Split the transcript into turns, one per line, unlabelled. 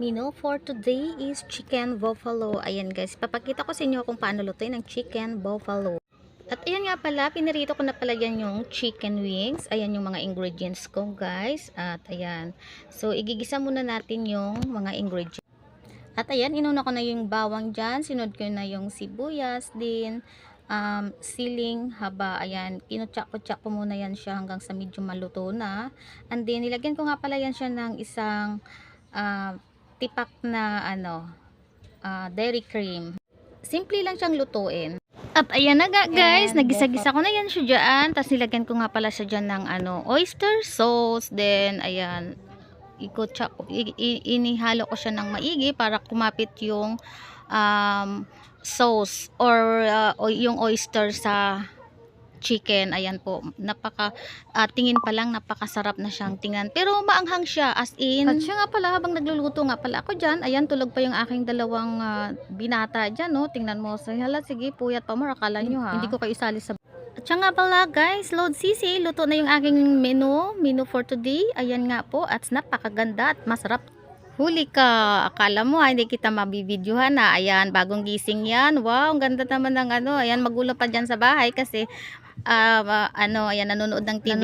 Menu for today is chicken buffalo. Ayan guys, papakita ko sa inyo kung paano lutuin ng chicken buffalo. At ayan nga pala, pinarito ko na pala dyan yung chicken wings. Ayan yung mga ingredients ko guys. At ayan, so igigisa muna natin yung mga ingredients. At ayan, inuna ko na yung bawang dyan. Sinunod ko na yung sibuyas din. Siling haba. Ayan, kinutsak-kutsak ko muna yan siya hanggang sa medyo maluto na. And then, nilagyan ko nga pala yan siya ng isang tipak na dairy cream. Simple lang siyang lutuin. At ayan na nga guys, nagisa-gisa ko na yan siya dyan. Tapos nilagyan ko nga pala siya dyan ng oyster sauce. Then ayan, inihalo ko siya ng maigi para kumapit yung sauce or yung oyster sa chicken. Ayan po, tingin pa lang napakasarap na siyang tingnan, pero maanghang siya as in. At siya nga pala, habang nagluluto nga pala ako dyan, ayan, tulog pa yung aking dalawang binata dyan, no? Tingnan mo, so, hala, sige, puyat pa mo, akala nyo ha, hindi ko kayo isali sa. At siya nga pala guys, Lord Sisi, luto na yung aking menu for today. Ayan nga po, at napakaganda at masarap. Huli ka, akala mo hindi kita mabibidyohan na. Ayan, bagong gising yan. Wow, ang ganda naman ng ayan, magulo pa dyan sa bahay kasi ayan, nanonood ng TV.